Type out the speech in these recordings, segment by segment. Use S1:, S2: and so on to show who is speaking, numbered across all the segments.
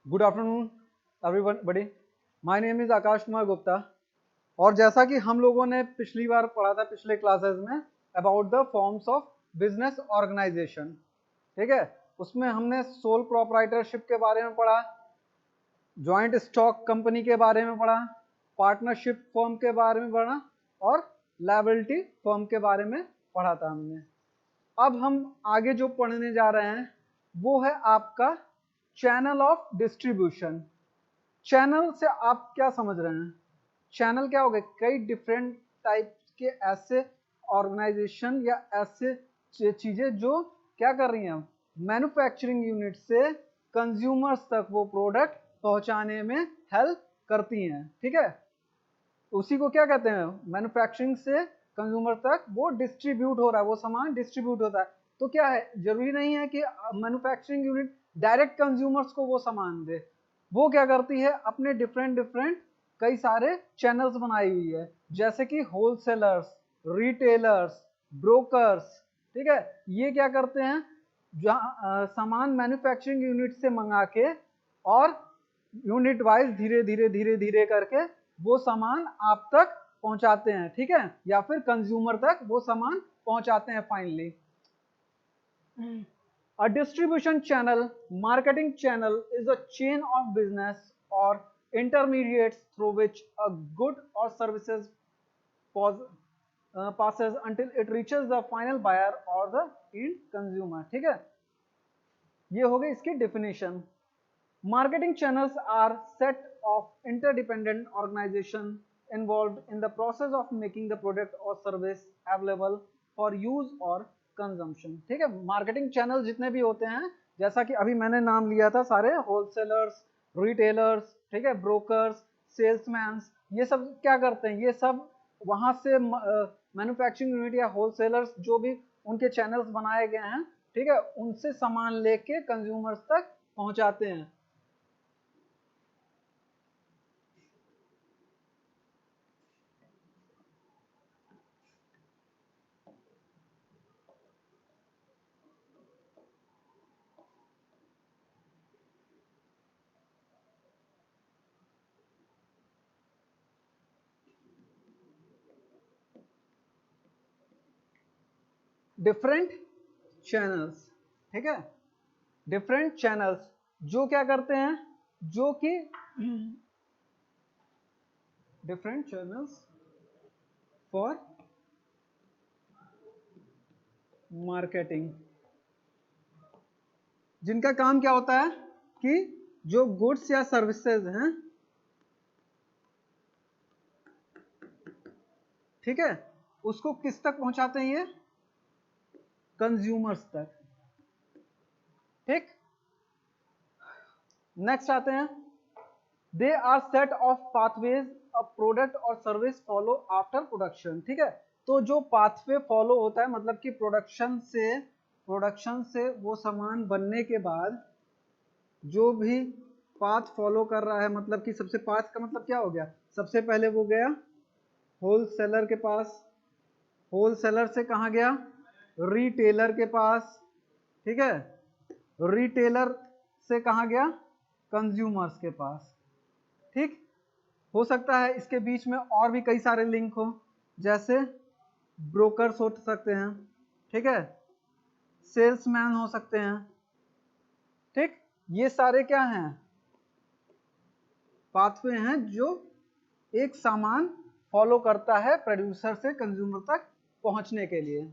S1: Good afternoon everybody. My name is Aakash Kumar Gupta. और जैसा कि हम लोगों ने पिछली बार पढ़ा था पिछले क्लासेस में about the forms of business organisation, ठीक है, उसमें हमने सोल प्रोप्राइटरशिप के बारे में पढ़ा, जॉइंट स्टॉक कंपनी के बारे में पढ़ा, पार्टनरशिप फर्म के बारे में पढ़ा और लायबिलिटी फर्म के बारे में पढ़ा था हमने। अब हम आगे जो पढ़ने जा रहे हैं वो है आपका चैनल ऑफ डिस्ट्रीब्यूशन। चैनल से आप क्या समझ रहे हैं? चैनल क्या हो गए? कई डिफरेंट टाइप के ऐसे ऑर्गेनाइजेशन या ऐसे चीजें जो क्या कर रही हैं, मैन्युफैक्चरिंग यूनिट से कंज्यूमर्स तक वो प्रोडक्ट पहुंचाने में हेल्प करती हैं, ठीक है। उसी को क्या कहते हैं? मैन्युफैक्चरिंग से कंज्यूमर तक वो डिस्ट्रीब्यूट हो रहा है, वो सामान डिस्ट्रीब्यूट होता है। तो क्या है, जरूरी नहीं है कि मैन्युफैक्चरिंग यूनिट डायरेक्ट कंज्यूमर्स को वो सामान दे। वो क्या करती है, अपने डिफरेंट डिफरेंट कई सारे चैनल्स बनाई हुई है, जैसे कि होलसेलर्स, रिटेलर्स, ब्रोकर्स, ठीक है। ये क्या करते हैं, जहाँ सामान मैन्युफैक्चरिंग यूनिट से मंगा के और यूनिट वाइज धीरे धीरे धीरे धीरे करके वो सामान आप तक पहुंचाते हैं, ठीक है, या फिर कंज्यूमर तक वो सामान पहुंचाते हैं finally. A distribution channel, marketing channel is a chain of business or intermediates through which a good or services passes until it reaches the final buyer or the end consumer, ठीक है। ये हो गई इसकी definition. Marketing channels are set of interdependent organization involved in the process of making the product or service available for use or consumption, ठीक है। Marketing channel जितने भी होते हैं, जैसा कि अभी मैंने नाम लिया था सारे, होलसेलर्स, रिटेलर्स, ठीक है, ब्रोकर्स, सेल्समैन, ये सब क्या करते हैं, ये सब वहां से मैन्युफैक्चरिंग यूनिट या होलसेलर्स जो भी उनके चैनल्स बनाए गए हैं, ठीक है, उनसे सामान लेके कंज्यूमर्स तक पहुंचाते हैं। डिफरेंट चैनल्स, ठीक है, डिफरेंट चैनल्स जो क्या करते हैं, जो कि डिफरेंट चैनल्स फॉर मार्केटिंग, जिनका काम क्या होता है कि जो गुड्स या सर्विसेज हैं, ठीक है, उसको किस तक पहुंचाते हैं, ये कंज्यूमर्स तक, ठीक। नेक्स्ट आते हैं, they are set of pathways a product और सर्विस फॉलो आफ्टर प्रोडक्शन, ठीक है। तो जो पाथवे फॉलो होता है, मतलब कि प्रोडक्शन से वो सामान बनने के बाद जो भी पाथ फॉलो कर रहा है, मतलब कि सबसे पाथ का मतलब क्या हो गया, सबसे पहले वो गया होलसेलर के पास, होलसेलर से कहाँ गया, रिटेलर के पास, ठीक है, रिटेलर से कहाँ गया, कंज्यूमर्स के पास, ठीक। हो सकता है इसके बीच में और भी कई सारे लिंक हो, जैसे ब्रोकर्स हो सकते हैं, ठीक है, सेल्समैन हो सकते हैं, ठीक। ये सारे क्या हैं, पाथवे हैं जो एक सामान फॉलो करता है प्रोड्यूसर से कंज्यूमर तक पहुंचने के लिए।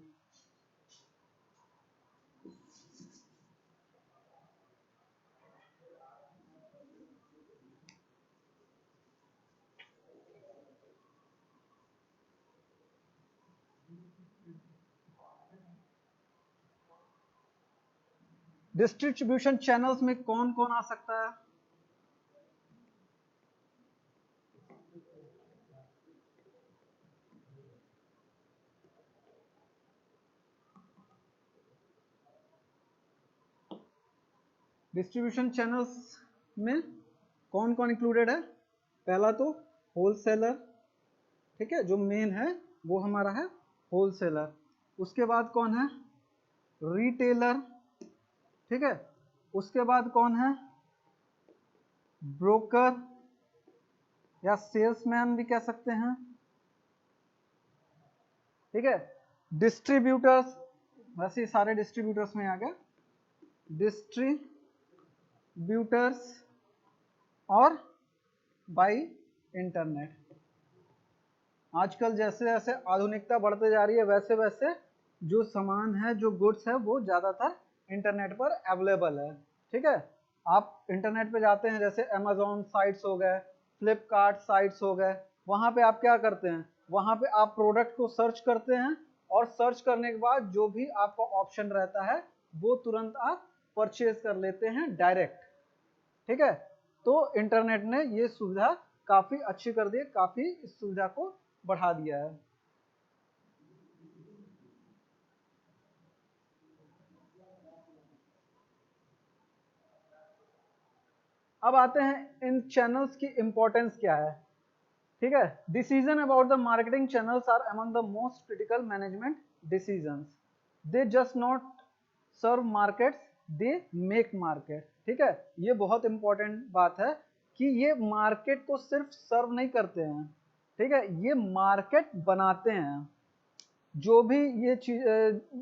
S1: डिस्ट्रीब्यूशन चैनल्स में कौन कौन आ सकता है? डिस्ट्रीब्यूशन चैनल्स में कौन कौन इंक्लूडेड है? पहला तो होलसेलर, ठीक है, जो मेन है वो हमारा है होलसेलर। उसके बाद कौन है? रिटेलर, ठीक है। उसके बाद कौन है? ब्रोकर या सेल्समैन भी कह सकते हैं, ठीक है। डिस्ट्रीब्यूटर्स, वैसे सारे डिस्ट्रीब्यूटर्स में आ गया, डिस्ट्रीब्यूटर्स और बाय इंटरनेट। आजकल जैसे जैसे आधुनिकता बढ़ते जा रही है वैसे वैसे जो सामान है, जो गुड्स है, वो ज़्यादातर इंटरनेट पर अवेलेबल है, ठीक है। आप इंटरनेट पे जाते हैं, जैसे अमेजोन साइट्स हो गए, फ्लिपकार्ट साइट्स हो गए, वहाँ पे आप क्या करते हैं, वहाँ पे आप प्रोडक्ट को सर्च करते हैं और सर्च करने के बाद जो भी आपका ऑप्शन रहता है वो तुरंत आप परचेज कर लेते हैं डायरेक्ट, ठीक है। तो इंटरनेट ने ये सुविधा काफ़ी अच्छी कर दी है, काफ़ी इस सुविधा को बढ़ा दिया है। अब आते हैं इन चैनल्स की इंपॉर्टेंस क्या है, ठीक है। Decision about the marketing channels are among the most critical management decisions. They just not serve markets, they make market, ठीक है। ये बहुत इंपॉर्टेंट बात है कि ये मार्केट को सिर्फ सर्व नहीं करते हैं, ठीक है, ये मार्केट बनाते हैं। जो भी ये चीज,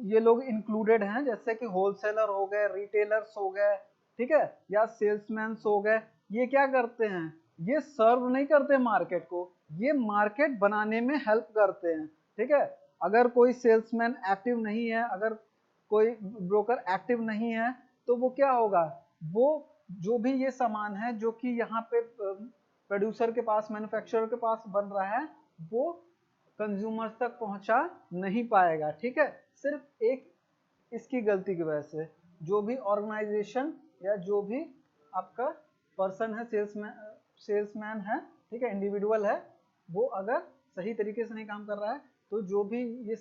S1: ये लोग इंक्लूडेड हैं, जैसे कि होलसेलर हो गए, रिटेलर्स हो गए, ठीक है, या सेल्समैन हो गए, ये क्या करते हैं, ये सर्व नहीं करते मार्केट को, ये मार्केट बनाने में हेल्प करते हैं, ठीक है। अगर कोई सेल्समैन एक्टिव नहीं है, अगर कोई ब्रोकर एक्टिव नहीं है, तो वो क्या होगा, वो जो भी ये सामान है जो कि यहाँ पे प्रोड्यूसर के पास, मैन्युफैक्चरर के पास बन रहा है, वो कंज्यूमर्स तक पहुंचा नहीं पाएगा, ठीक है। सिर्फ एक इसकी गलती की वजह से जो भी ऑर्गेनाइजेशन या जो भी आपका पर्सन है, सेल्समैन है, ठीक है, इंडिविजुअल है, वो अगर सही तरीके से नहीं काम कर रहा है, तो जो भी ये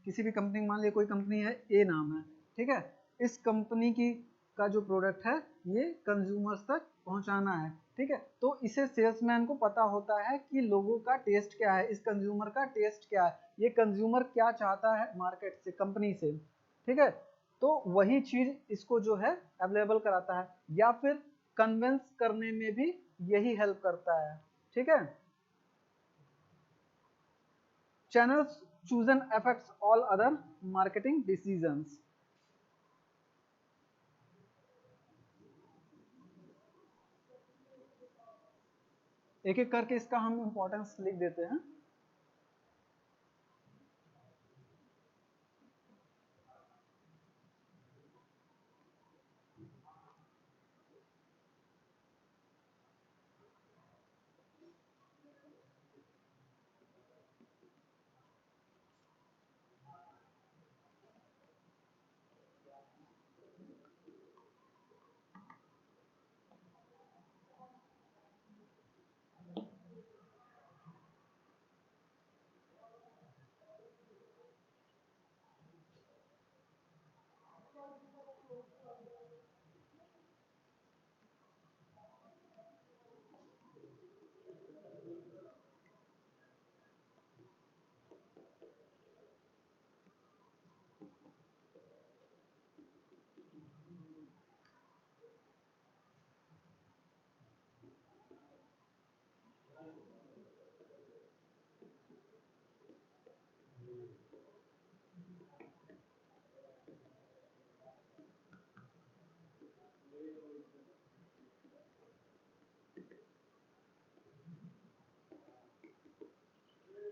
S1: किसी भी कंपनी, मान लिया कोई कंपनी है, ए नाम है, ठीक है, इस कंपनी की का जो प्रोडक्ट है ये कंज्यूमर्स तक पहुंचाना है, ठीक है। तो इसे सेल्समैन को पता होता है कि लोगों का टेस्ट क्या है, इस कंज्यूमर का टेस्ट क्या है, ये कंज्यूमर क्या चाहता है मार्केट से, कंपनी से, ठीक है। तो वही चीज इसको जो है अवेलेबल कराता है, या फिर कन्विंस करने में भी यही हेल्प करता है, ठीक है। Channels chosen affects all other marketing decisions। एक एक करके इसका हम इंपॉर्टेंस लिख देते हैं।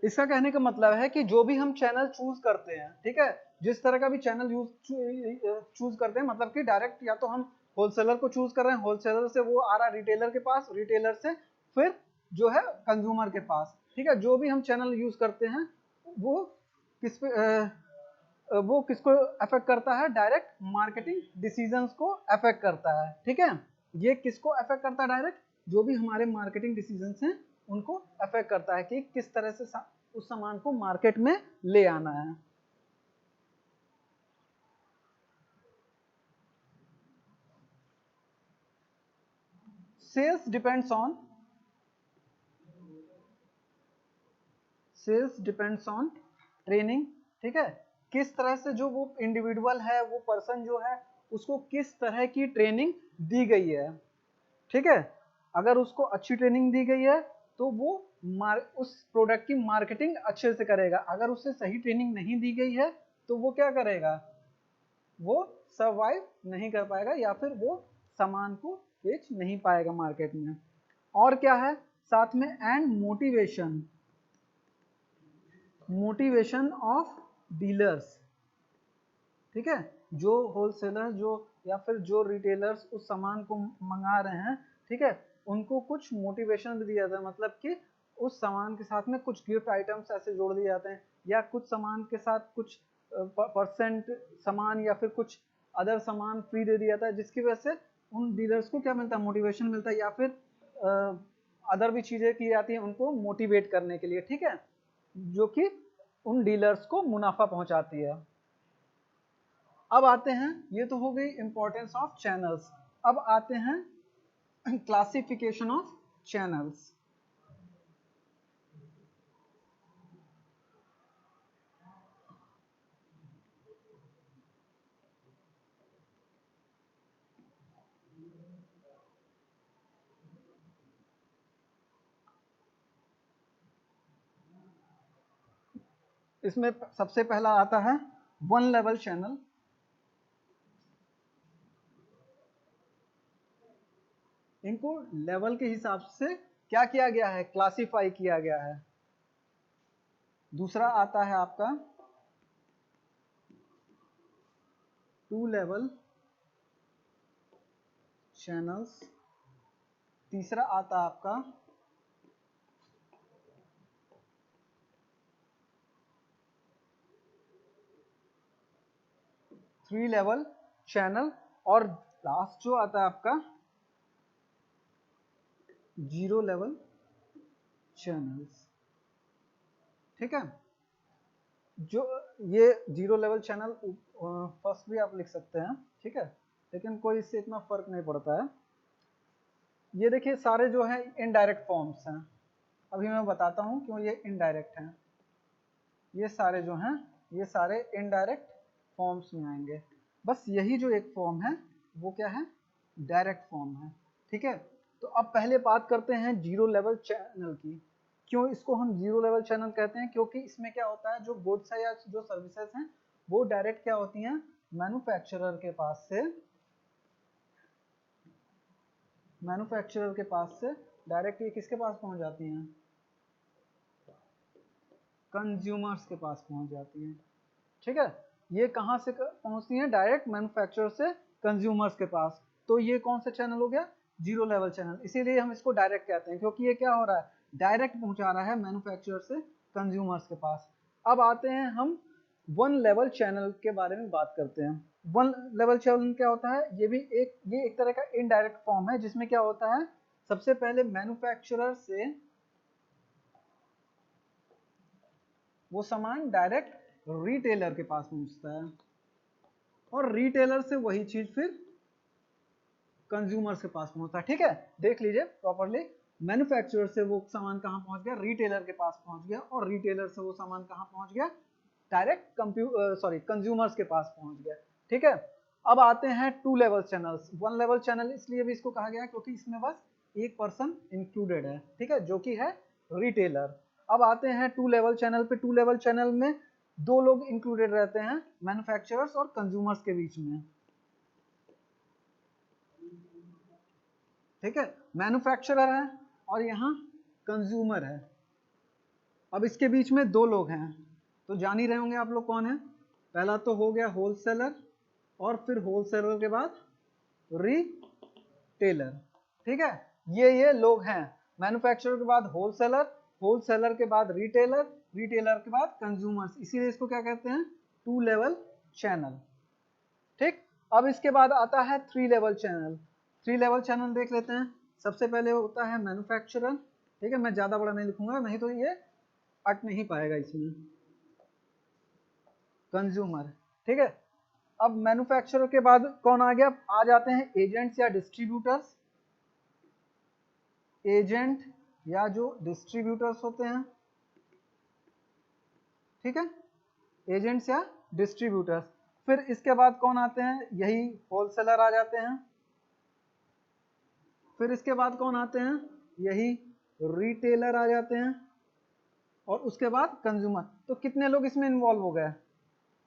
S1: इसका कहने का मतलब है कि जो भी हम चैनल चूज करते हैं, ठीक है, जिस तरह का भी चैनल चूज करते हैं, मतलब कि डायरेक्ट या तो हम होलसेलर को चूज कर रहे हैं, होलसेलर से वो आ रहा है रिटेलर के पास, रिटेलर से फिर जो है कंज्यूमर के पास, ठीक है। जो भी हम चैनल यूज करते हैं वो किस पे वो किसको अफेक्ट करता है, डायरेक्ट मार्केटिंग डिसीजंस को अफेक्ट करता है, ठीक है। ये किसको अफेक्ट करता है, डायरेक्ट जो भी हमारे मार्केटिंग डिसीजंस हैं उनको अफेक्ट करता है कि किस तरह से उस सामान को मार्केट में ले आना है। सेल्स डिपेंड्स ऑन ट्रेनिंग, ठीक है। किस तरह से जो वो इंडिविजुअल है, वो पर्सन जो है, उसको किस तरह की ट्रेनिंग दी गई है, ठीक है। अगर उसको अच्छी ट्रेनिंग दी गई है तो वो उस प्रोडक्ट की मार्केटिंग अच्छे से करेगा। अगर उसे सही ट्रेनिंग नहीं दी गई है तो वो क्या करेगा, वो सर्वाइव नहीं कर पाएगा या फिर वो सामान को बेच नहीं पाएगा मार्केट में। और क्या है साथ में, and motivation, motivation of dealers, ठीक है, जो होलसेलर जो या फिर जो रिटेलर्स उस सामान को मंगा रहे हैं, ठीक है, उनको कुछ मोटिवेशन भी दिया जाता है, मतलब कि उस सामान के साथ में कुछ गिफ्ट आइटम्स ऐसे जोड़ दिए जाते हैं, या कुछ सामान के साथ कुछ परसेंट सामान या फिर कुछ अदर सामान फ्री दे दिया जाता है, जिसकी वजह से उन डीलर्स को क्या मिलता है, मोटिवेशन मिलता है, या फिर अदर भी चीज़ें की जाती हैं उनको मोटिवेट करने के लिए, ठीक है, जो कि उन डीलर्स को मुनाफा पहुंचाती है। अब आते हैं, ये तो हो गई इंपॉर्टेंस ऑफ चैनल्स। अब आते हैं क्लासिफिकेशन ऑफ चैनल्स। इसमें सबसे पहला आता है वन लेवल चैनल। इनको लेवल के हिसाब से क्या किया गया है, क्लासिफाई किया गया है। दूसरा आता है आपका टू लेवल चैनल्स। तीसरा आता है आपका थ्री लेवल चैनल। और लास्ट जो आता है आपका जीरो लेवल चैनल्स, ठीक है। जो ये जीरो लेवल चैनल फर्स्ट भी आप लिख सकते हैं, ठीक है, लेकिन कोई इससे इतना फर्क नहीं पड़ता है। ये देखिए सारे जो है इनडायरेक्ट फॉर्म्स हैं। अभी मैं बताता हूँ क्यों ये इनडायरेक्ट हैं। ये सारे जो हैं ये सारे इनडायरेक्ट फॉर्म्स में आएंगे। बस यही जो एक फॉर्म है वो क्या है, डायरेक्ट फॉर्म है, ठीक है। तो अब पहले बात करते हैं जीरो लेवल चैनल की। क्यों इसको हम जीरो लेवल चैनल कहते हैं, क्योंकि इसमें क्या होता है, जो गुड्स है या जो सर्विसेज हैं वो डायरेक्ट क्या होती हैं, मैन्युफैक्चरर के पास से, मैन्युफैक्चरर के पास से डायरेक्ट ये किसके पास पहुंच जाती हैं, कंज्यूमर्स के पास पहुंच जाती हैं, ठीक है। ये कहाँ से पहुंचती हैं, डायरेक्ट मैन्युफैक्चरर से कंज्यूमर्स के पास। तो ये कौन सा चैनल हो गया, जीरो लेवल चैनल। इसीलिए हम इसको डायरेक्ट कहते हैं, क्योंकि ये क्या हो रहा है, डायरेक्ट पहुंचा रहा है मैन्युफैक्चरर से कंज्यूमर्स के पास। अब आते हैं हम वन लेवल चैनल के बारे में बात करते हैं। वन लेवल चैनल क्या होता है, ये एक तरह का इनडायरेक्ट फॉर्म है, जिसमें क्या होता है, सबसे पहले मैन्युफैक्चरर से वो सामान डायरेक्ट रिटेलर के पास पहुंचता है, और रिटेलर से वही चीज फिर कंज्यूमर्स के पास पहुंचता है, ठीक है। देख लीजिए प्रॉपरली, मैन्युफैक्चरर से वो सामान कहां पहुंच गया, रिटेलर के पास पहुंच गया, और रिटेलर से वो सामान कहां पहुंच गया, डायरेक्ट कंज्यूमर्स के पास पहुंच गया, ठीक है। अब आते हैं two level channels. One level channel इसलिए भी इसको कहा गया है क्योंकि इसमें बस एक पर्सन इंक्लूडेड है, ठीक है, जो कि है रिटेलर। अब आते हैं टू लेवल चैनल पे। टू लेवल चैनल में दो लोग इंक्लूडेड रहते हैं, मैन्युफैक्चरर्स और कंज्यूमर्स के बीच में, ठीक है। मैन्युफैक्चरर है और यहाँ कंज्यूमर है। अब इसके बीच में दो लोग हैं, तो जान ही रहे होंगे आप लोग कौन है। पहला तो हो गया होलसेलर, और फिर होलसेलर के बाद रिटेलर, ठीक है। ये लोग हैं, मैन्युफैक्चरर के बाद होलसेलर, होलसेलर के बाद रिटेलर, रिटेलर के बाद कंज्यूमर्स। इसीलिए इसको क्या कहते हैं, टू लेवल चैनल, ठीक। अब इसके बाद आता है three level channel. Three level channel देख लेते हैं। सबसे पहले होता है मैन्युफैक्चरर, ठीक है, मैं ज्यादा बड़ा नहीं लिखूंगा, नहीं तो ये अट नहीं पाएगा इसमें। कंज्यूमर, ठीक है। अब मैन्युफैक्चरर के बाद कौन आ गया, आ जाते हैं एजेंट्स या डिस्ट्रीब्यूटर्स। एजेंट या जो डिस्ट्रीब्यूटर्स होते हैं, ठीक है, एजेंट्स या डिस्ट्रीब्यूटर्स। फिर इसके बाद कौन आते हैं, यही होलसेलर आ जाते हैं। फिर इसके बाद कौन आते हैं, यही रिटेलर आ जाते हैं, और उसके बाद कंज्यूमर। तो कितने लोग इसमें इन्वॉल्व हो गए,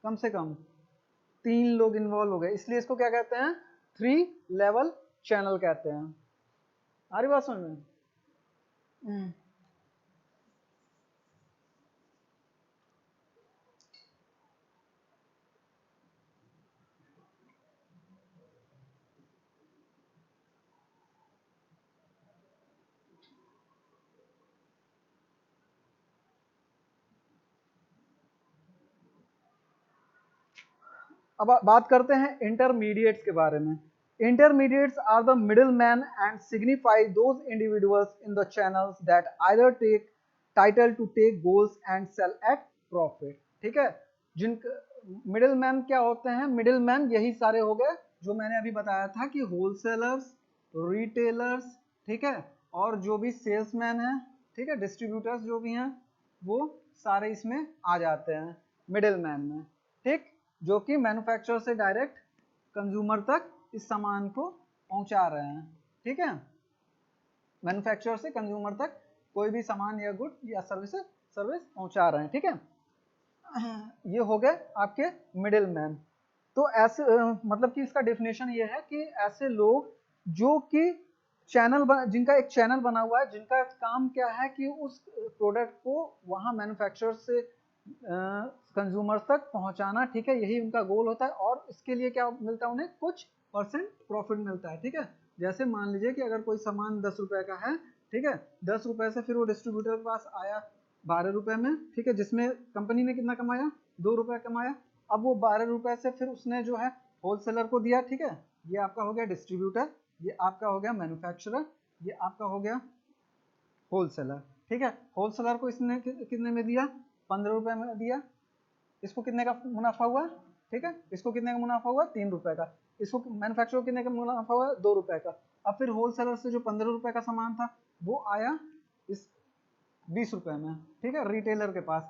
S1: कम से कम 3 लोग इन्वॉल्व हो गए, इसलिए इसको क्या कहते हैं, 3 लेवल चैनल कहते हैं। आ रही बात समझ में? अब बात करते हैं इंटरमीडिएट्स के बारे में। Intermediates are the middle man and signify those individuals in the channels that either take title to take goals and sell at profit. ठीक है, जिन मिडिल मैन क्या होते हैं, मिडिल मैन यही सारे हो गए जो मैंने अभी बताया था कि होलसेलर्स, रिटेलर्स, ठीक है, और जो भी सेल्समैन है, ठीक है, डिस्ट्रीब्यूटर्स जो भी हैं, वो सारे इसमें आ जाते हैं मिडिल मैन में। ठीक, जो कि मैन्युफैक्चरर से डायरेक्ट कंज्यूमर तक इस सामान को पहुंचा रहे हैं। ठीक है, मैन्युफैक्चरर से कंज्यूमर तक कोई भी सामान या गुड या सर्विस पहुंचा रहे हैं। ठीक है, ये हो गए आपके मिडिल मैन। तो ऐसे मतलब कि इसका डेफिनेशन ये है कि ऐसे लोग जो कि जिनका एक चैनल बना हुआ है, जिनका काम क्या है कि उस प्रोडक्ट को वहां मैन्युफैक्चरर से कंज्यूमर्स तक पहुंचाना। ठीक है, यही उनका गोल होता है, और इसके लिए क्या मिलता है, उन्हें कुछ परसेंट प्रॉफिट मिलता है। ठीक है, जैसे मान लीजिए कि अगर कोई सामान 10 रुपए का है, ठीक है, 10 रुपए से फिर वो डिस्ट्रीब्यूटर के पास आया 12 रुपए में, ठीक है, जिसमें कंपनी ने कितना कमाया, 2 रुपए कमाया। अब वो 12 रुपए से फिर उसने जो है होलसेलर को दिया। ठीक है, ये आपका हो गया डिस्ट्रीब्यूटर, ये आपका हो गया मैन्युफैक्चरर, ये आपका हो गया होलसेलर। ठीक है, होलसेलर को इसने कितने में दिया, 15 रुपए में दिया। इसको कितने का मुनाफा हुआ, ठीक है, इसको कितने का मुनाफा हुआ, 3 रुपए का। इसको मैन्युफैक्चरर को कितने का मुनाफा हुआ, 2 रुपए का। अब फिर होलसेलर से जो 15 रुपए का सामान था वो आया इस 20 रुपए में, ठीक है, रिटेलर के पास।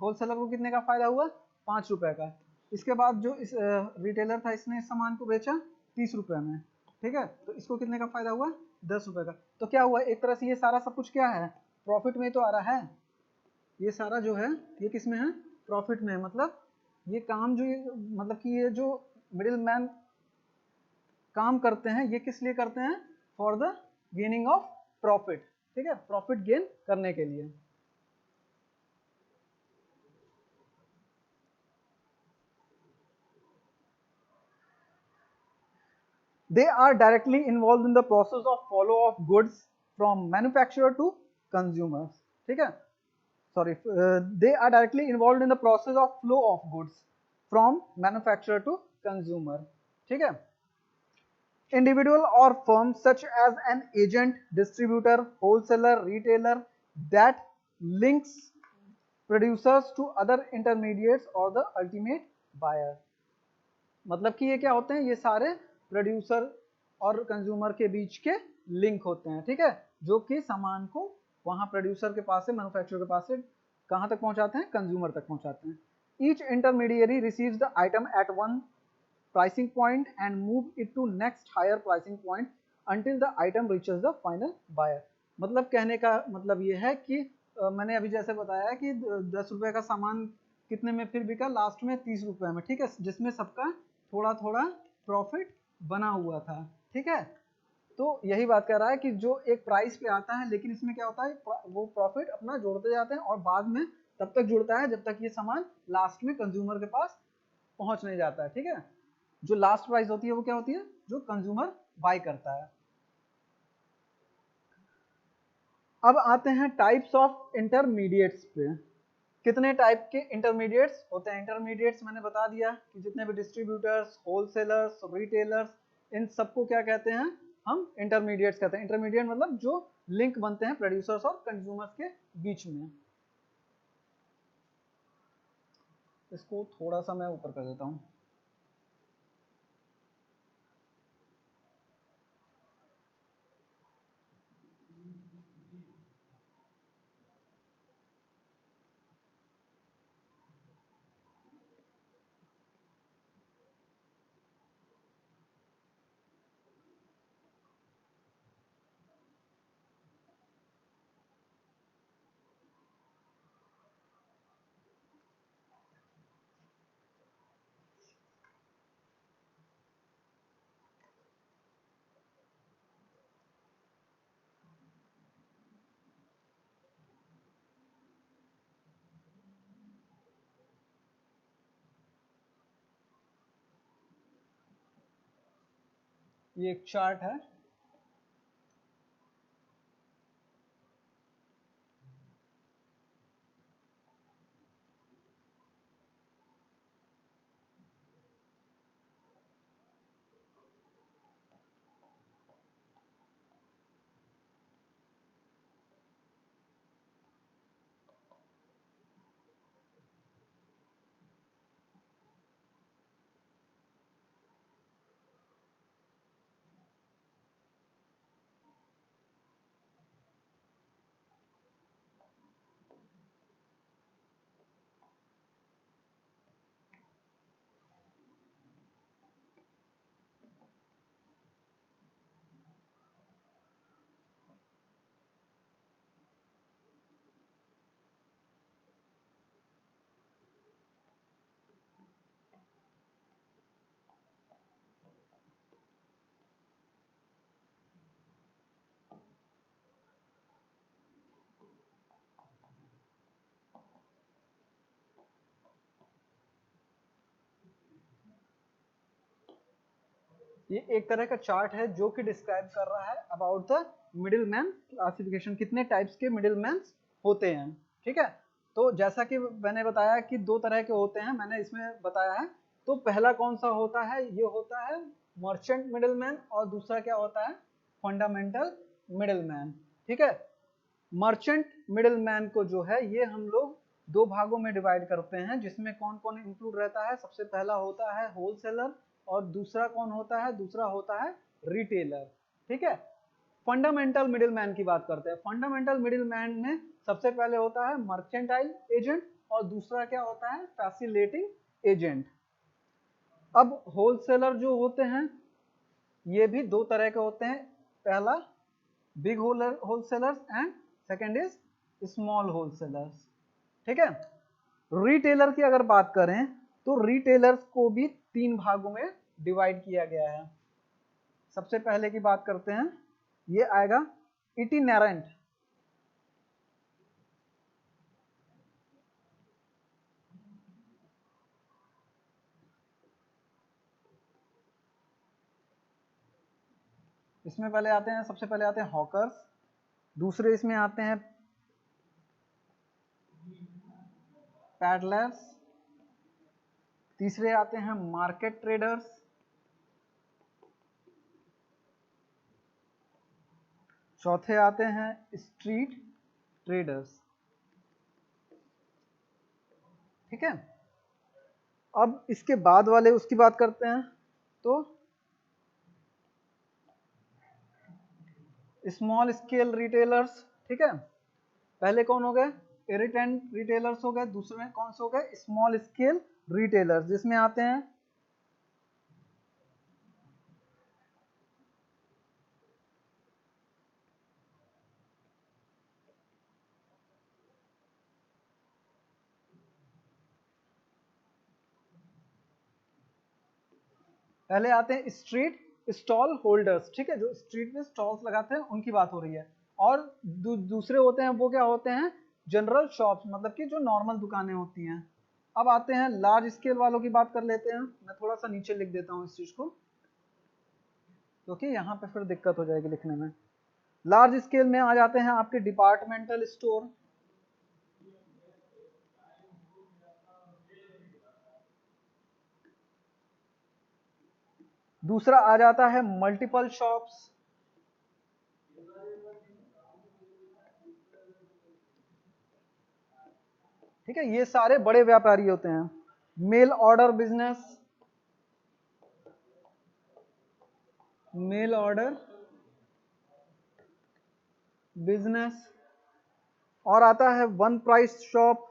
S1: होलसेलर को कितने का फायदा हुआ, 5 रुपए का। इसके बाद जो इस रिटेलर था, इसने इस सामान को बेचा 30 रुपए में, ठीक है, तो इसको कितने का फायदा हुआ, 10 रुपए का। तो क्या हुआ, एक तरह से ये सारा सब कुछ क्या है, प्रॉफिट में तो आ रहा है। ये सारा जो है ये किस में है, प्रॉफिट में है। मतलब ये काम जो मतलब कि ये जो मिडिल मैन काम करते हैं, ये किस लिए करते हैं, for the gaining of profit. ठीक है, प्रॉफिट गेन करने के लिए। They are directly involved in the process of follow of goods from manufacturer to consumers. ठीक है, sorry, they are directly involved in the process of flow of goods from manufacturer to consumer. ठीक है, individual or firm such as an agent, distributor, wholesaler, retailer that links producers to other intermediates or the ultimate buyer. मतलब कि ये क्या होते हैं, ये सारे प्रोड्यूसर और कंज्यूमर के बीच के लिंक होते हैं। ठीक है, जो कि सामान को वहां प्रोड्यूसर के पास से, मैन्युफैक्चरर के पास से कहां तक पहुंचाते हैं, कंज्यूमर तक पहुंचाते हैं। Each intermediary receives the item at one pricing point and move it to next higher pricing point until the item reaches the final buyer. मतलब कहने का मतलब ये है कि मैंने अभी जैसे बताया कि 10 रुपए का सामान कितने में फिर बिका, लास्ट में 30 रुपए में। ठीक है, जिसमें सबका थोड़ा थोड़ा प्रॉफिट बना हुआ था। ठीक है, तो यही बात कर रहा है कि जो एक प्राइस पे आता है, लेकिन इसमें क्या होता है, वो प्रॉफिट अपना जोड़ते जाते हैं, और बाद में तब तक जुड़ता है जब तक ये सामान लास्ट में कंज्यूमर के पास पहुंच नहीं जाता है। ठीक है, जो लास्ट प्राइस होती है वो क्या होती है, जो कंज्यूमर बाय करता है। अब आते हैं टाइप्स ऑफ इंटरमीडिएट्स पे। कितने टाइप के इंटरमीडिएट्स होते हैं। इंटरमीडिएट्स मैंने बता दिया कि जितने भी डिस्ट्रीब्यूटर्स, होलसेलर्स, रिटेलर्स, इन सबको क्या कहते हैं, हम इंटरमीडिएट्स कहते हैं। इंटरमीडिएट मतलब जो लिंक बनते हैं प्रोड्यूसर्स और कंज्यूमर्स के बीच में। इसको थोड़ा सा मैं ऊपर कर देता हूं। ये एक चार्ट है। ये एक तरह का चार्ट है जो कि डिस्क्राइब कर रहा है about the middle man classification, कितने टाइप्स के मिडिल मैन होते हैं। ठीक है, तो जैसा कि मैंने बताया कि दो तरह के होते हैं, मैंने इसमें बताया है। तो पहला कौन सा होता है, ये होता है मर्चेंट मिडिल मैन, और दूसरा क्या होता है, फंडामेंटल मिडिल मैन। ठीक है, मर्चेंट मिडिल मैन को जो है ये हम लोग दो भागों में डिवाइड करते हैं, जिसमें कौन कौन इंक्लूड रहता है। सबसे पहला होता है होलसेलर, और दूसरा कौन होता है, दूसरा होता है रिटेलर। ठीक है, फंडामेंटल मिडिल मैन की बात करते हैं। फंडामेंटल मिडिल मैन में सबसे पहले होता है मर्चेंटाइल एजेंट, और दूसरा क्या होता है, फैसिलिटेटिंग एजेंट। अब होलसेलर जो होते हैं ये भी दो तरह के होते हैं, पहला big wholesalers and second is small wholesalers. ठीक है, रिटेलर की अगर बात करें तो रिटेलर्स को भी तीन भागों में डिवाइड किया गया है। सबसे पहले की बात करते हैं, ये आएगा इटिनेरेंट। इसमें पहले आते हैं, सबसे पहले आते हैं हॉकर्स, दूसरे इसमें आते हैं पैडलर्स, तीसरे आते हैं मार्केट ट्रेडर्स, चौथे आते हैं स्ट्रीट ट्रेडर्स। ठीक है, अब इसके बाद वाले उसकी बात करते हैं, तो स्मॉल स्केल रिटेलर्स। ठीक है, पहले कौन हो गए, इरिटेंट रिटेलर्स हो गए, दूसरे में कौन से हो गए, स्मॉल स्केल रिटेलर्स, जिसमें आते हैं पहले आते हैं स्ट्रीट स्टॉल होल्डर्स। ठीक है, जो स्ट्रीट में स्टॉल्स लगाते हैं उनकी बात हो रही है। और दूसरे होते हैं, वो क्या होते हैं, जनरल शॉप्स, मतलब कि जो नॉर्मल दुकानें होती हैं। अब आते हैं लार्ज स्केल वालों की बात कर लेते हैं। मैं थोड़ा सा नीचे लिख देता हूँ इस चीज को, क्योंकि यहाँ पे फिर दिक्कत हो जाएगी लिखने में। लार्ज स्केल में आ जाते हैं आपके डिपार्टमेंटल स्टोर, दूसरा आ जाता है मल्टीपल शॉप्स, ठीक है, ये सारे बड़े व्यापारी होते हैं। Mail order business, mail order business, और आता है one price shop,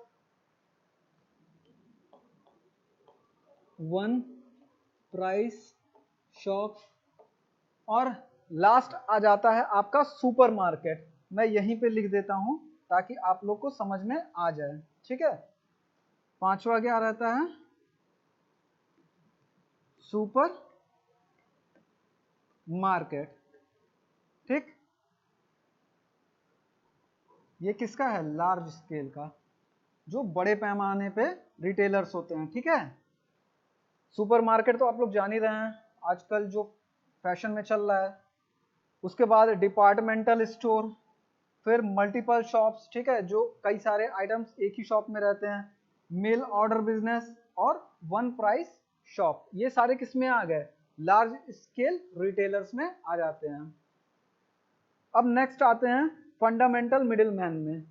S1: one price shop, और लास्ट आ जाता है आपका सुपर मार्केट। मैं यहीं पे लिख देता हूं ताकि आप लोग को समझ में आ जाए। ठीक है, पांचवा क्या रहता है, सुपर मार्केट। ठीक, ये किसका है, लार्ज स्केल का, जो बड़े पैमाने पे रिटेलर्स होते हैं। ठीक है, सुपर मार्केट तो आप लोग जान ही रहे हैं, आजकल जो फैशन में चल रहा है। उसके बाद डिपार्टमेंटल स्टोर, फिर मल्टीपल शॉप्स, ठीक है, जो कई सारे आइटम्स एक ही शॉप में रहते हैं। मेल ऑर्डर बिजनेस और वन प्राइस शॉप, ये सारे किस में आ गए? लार्ज स्केल रिटेलर्स में आ जाते हैं। अब नेक्स्ट आते हैं फंडामेंटल मिडिलमैन में।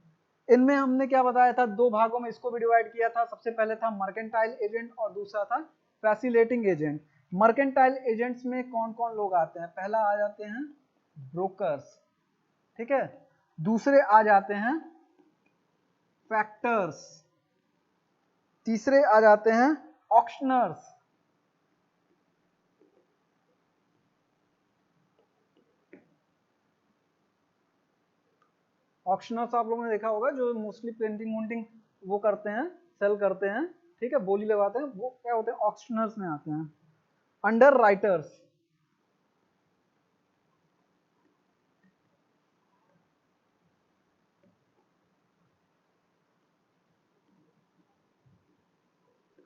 S1: इनमें हमने क्या बताया था, दो भागों में इसको भी डिवाइड किया था। सबसे पहले था मर्केंटाइल एजेंट और दूसरा था फैसिलेटिंग एजेंट। मर्केंटाइल एजेंट्स में कौन कौन लोग आते हैं? पहला आ जाते हैं ब्रोकर्स, ठीक है, दूसरे आ जाते हैं फैक्टर्स, तीसरे आ जाते हैं ऑक्शनर्स, ऑक्शनर्स आप लोगों ने देखा होगा जो मोस्टली पेंटिंग वोंटिंग वो करते हैं, सेल करते हैं, ठीक है, बोली लगाते हैं, वो क्या होते हैं? ऑक्शनर्स में आते हैं। अंडर राइटर्स,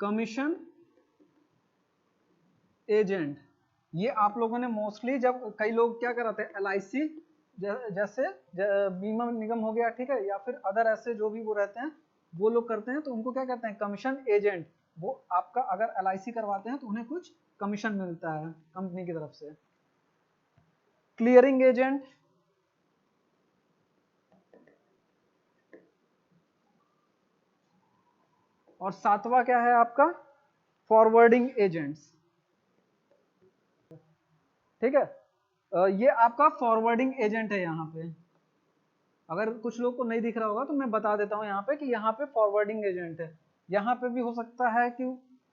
S1: कमीशन एजेंट, ये आप लोगों ने मोस्टली, जब कई लोग क्या कराते हैं LIC जैसे बीमा निगम हो गया, ठीक है, या फिर अदर ऐसे जो भी वो रहते हैं वो लोग करते हैं, तो उनको क्या कहते हैं? Commission agent. वो आपका अगर LIC करवाते हैं तो उन्हें कुछ कमीशन मिलता है कंपनी की तरफ से। क्लियरिंग एजेंट, और सातवां क्या है आपका? फॉरवर्डिंग एजेंट्स, ठीक है। ये आपका फॉरवर्डिंग एजेंट है। यहाँ पे अगर कुछ लोग को नहीं दिख रहा होगा तो मैं बता देता हूँ यहाँ पे कि यहाँ पे फॉरवर्डिंग एजेंट है। यहाँ पे भी हो सकता है कि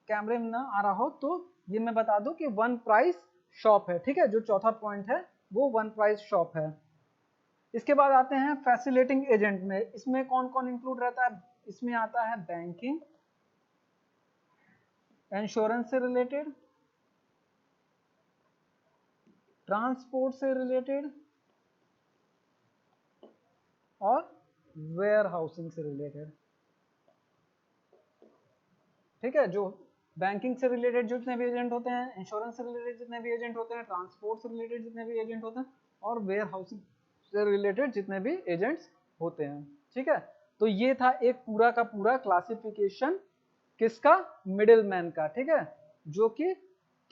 S1: कैमरे में ना आ रहा हो, तो ये मैं बता दूं कि वन प्राइस शॉप है, ठीक है, जो चौथा पॉइंट है वो वन प्राइस शॉप है। इसके बाद आते हैं फैसिलिटिंग एजेंट में। इसमें कौन कौन इंक्लूड रहता है? इसमें आता है बैंकिंग, इंश्योरेंस से रिलेटेड, ट्रांसपोर्ट से रिलेटेड और वेयर हाउसिंग से रिलेटेड, ठीक है। जो बैंकिंग से रिलेटेड जितने भी एजेंट होते हैं, इंश्योरेंस से रिलेटेड जितने भी एजेंट होते हैं, ट्रांसपोर्ट से रिलेटेड जितने भी एजेंट होते हैं और वेयर हाउसिंग से रिलेटेड जितने भी एजेंट्स होते हैं, ठीक है। तो ये था एक पूरा का पूरा क्लासिफिकेशन किसका? मिडिलमैन का, ठीक है। जो कि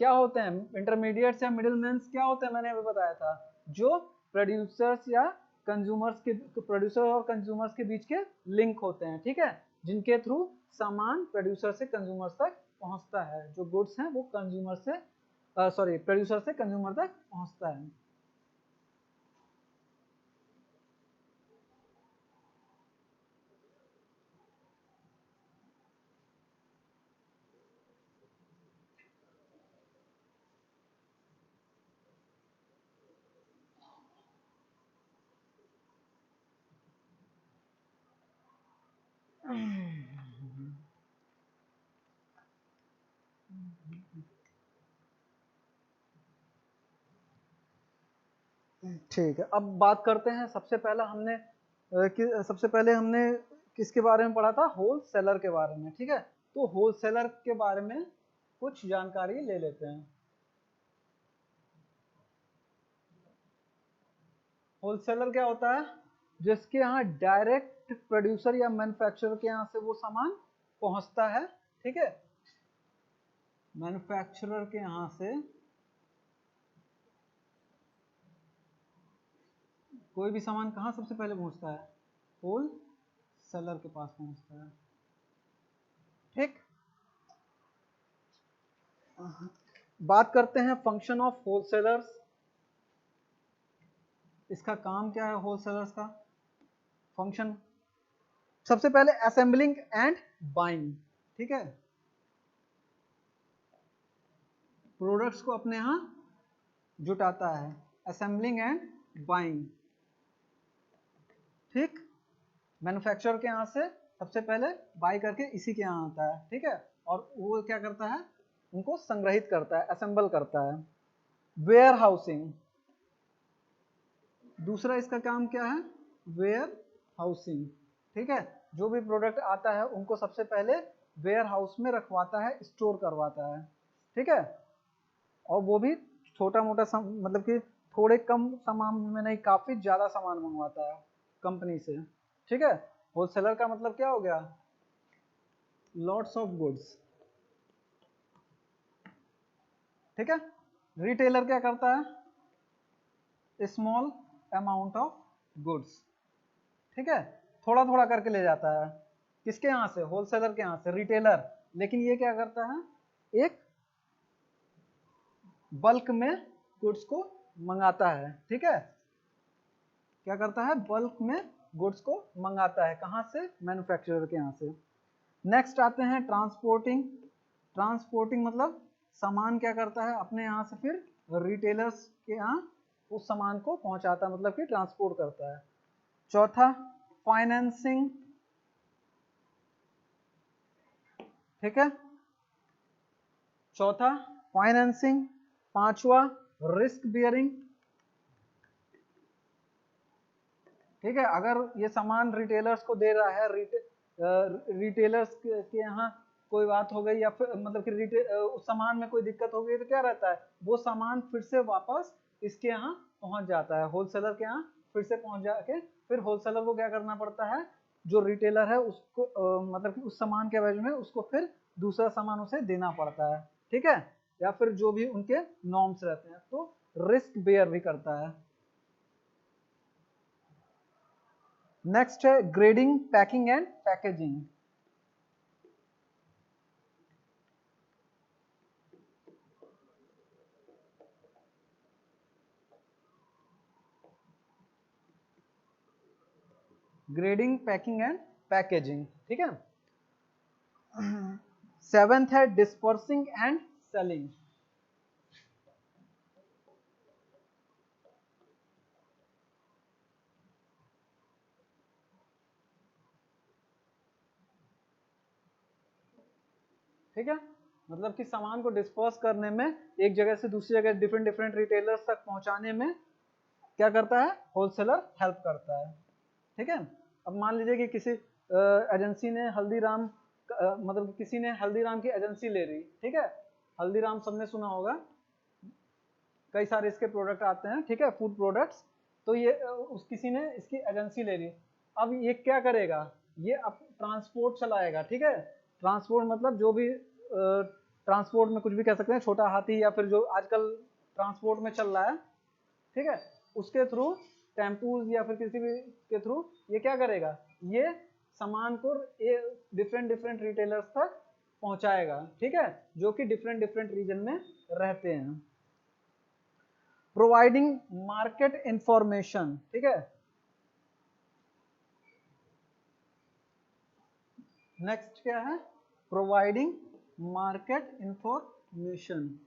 S1: क्या होते हैं? इंटरमीडिएट्स या मिडिलमैन क्या होते हैं? मैंने अभी बताया था, जो प्रोड्यूसर्स या कंज्यूमर्स के, प्रोड्यूसर और कंज्यूमर्स के बीच के लिंक होते हैं, ठीक है, जिनके थ्रू सामान प्रोड्यूसर से कंज्यूमर्स तक पहुंचता है। जो गुड्स हैं वो कंज्यूमर से प्रोड्यूसर से कंज्यूमर तक पहुंचता है। ठीक है, अब बात करते हैं। सबसे पहले हमने किसके बारे में पढ़ा था? होल सेलर के बारे में, ठीक है। तो होल सेलर के बारे में कुछ जानकारी ले लेते हैं। होलसेलर क्या होता है? जिसके यहाँ डायरेक्ट प्रोड्यूसर या मैन्युफैक्चरर के यहाँ से वो सामान पहुंचता है, ठीक है। मैन्युफैक्चरर के यहाँ से कोई भी सामान कहाँ सबसे पहले पहुंचता है? होल सेलर के पास पहुंचता है, ठीक। बात करते हैं फंक्शन ऑफ होलसेलर्स। इसका काम क्या है होलसेलर्स का? फंक्शन, सबसे पहले असेंबलिंग एंड बाइंग, ठीक है, प्रोडक्ट्स को अपने यहाँ जुटाता है, असेंबलिंग एंड बाइंग, ठीक। मैन्युफैक्चरर के यहाँ से सबसे पहले बाई करके इसी के यहाँ आता है, ठीक है, और वो क्या करता है? उनको संग्रहित करता है, असेंबल करता है। वेयर हाउसिंग, दूसरा इसका काम क्या है? वेयर हाउसिंग, ठीक है, जो भी प्रोडक्ट आता है उनको सबसे पहले वेयर हाउस में रखवाता है, स्टोर करवाता है, ठीक है, और वो भी छोटा मोटा मतलब कि थोड़े कम सामान में नहीं, काफी ज्यादा सामान मंगवाता है कंपनी से, ठीक है। होलसेलर का मतलब क्या हो गया, लॉट्स ऑफ गुड्स, ठीक है। रिटेलर क्या करता है, स्मॉल अमाउंट ऑफ गुड्स, ठीक है, थोड़ा थोड़ा करके ले जाता है, किसके यहाँ से, होलसेलर के यहाँ से, रिटेलर। लेकिन ये क्या करता है, एक बल्क में गुड्स को मंगाता है, ठीक है। क्या करता है, बल्क में गुड्स को मंगाता है, कहाँ से, मैन्युफैक्चरर के यहाँ से। नेक्स्ट आते हैं ट्रांसपोर्टिंग। ट्रांसपोर्टिंग मतलब सामान क्या करता है, अपने यहाँ से फिर रिटेलर्स के यहाँ उस सामान को पहुंचाता है, मतलब कि ट्रांसपोर्ट करता है। चौथा फाइनेंसिंग, ठीक है, चौथा फाइनेंसिंग। पांचवा रिस्क बियरिंग, ठीक है। अगर ये सामान रिटेलर्स को दे रहा है, रिटेलर्स के यहाँ कोई बात हो गई या फिर मतलब कि उस सामान में कोई दिक्कत हो गई तो क्या रहता है, वो सामान फिर से वापस इसके यहाँ पहुंच जाता है, होलसेलर के यहाँ फिर से पहुंच जाके फिर होलसेलर को क्या करना पड़ता है, जो रिटेलर है उसको मतलब कि उस सामान के एवज में उसको फिर दूसरा सामान उसे देना पड़ता है, ठीक है, या फिर जो भी उनके नॉर्म्स रहते हैं, तो रिस्क बेयर भी करता है। नेक्स्ट है grading, packing and packaging. Grading, packing and packaging, ठीक है। सेवेंथ है डिस्पर्सिंग एंड सेलिंग। ठीक है, मतलब कि सामान को डिस्पर्स करने में, एक जगह से दूसरी जगह डिफरेंट डिफरेंट रिटेलर्स तक पहुंचाने में क्या करता है, होलसेलर हेल्प करता है, ठीक है। अब मान लीजिए कि किसी एजेंसी ने हल्दीराम मतलब किसी ने हल्दीराम की एजेंसी ले रही, ठीक है। हल्दीराम सबने सुना होगा, कई सारे इसके प्रोडक्ट आते हैं, ठीक है, फूड प्रोडक्ट्स। तो ये उस किसी ने इसकी एजेंसी ले ली, अब ये क्या करेगा, ये अब ट्रांसपोर्ट चलाएगा, ठीक है। ट्रांसपोर्ट मतलब जो भी ट्रांसपोर्ट में कुछ भी कह सकते हैं, छोटा हाथी या फिर जो आजकल ट्रांसपोर्ट में चल रहा है, ठीक है, उसके थ्रू, टेम्पूज या फिर किसी भी के थ्रू ये क्या करेगा, ये सामान को डिफरेंट डिफरेंट रिटेलर्स तक पहुंचाएगा, ठीक है, जो कि डिफरेंट डिफरेंट रीजन में रहते हैं। प्रोवाइडिंग मार्केट इंफॉर्मेशन, ठीक है। नेक्स्ट क्या है, प्रोवाइडिंग मार्केट इंफॉर्मेशन,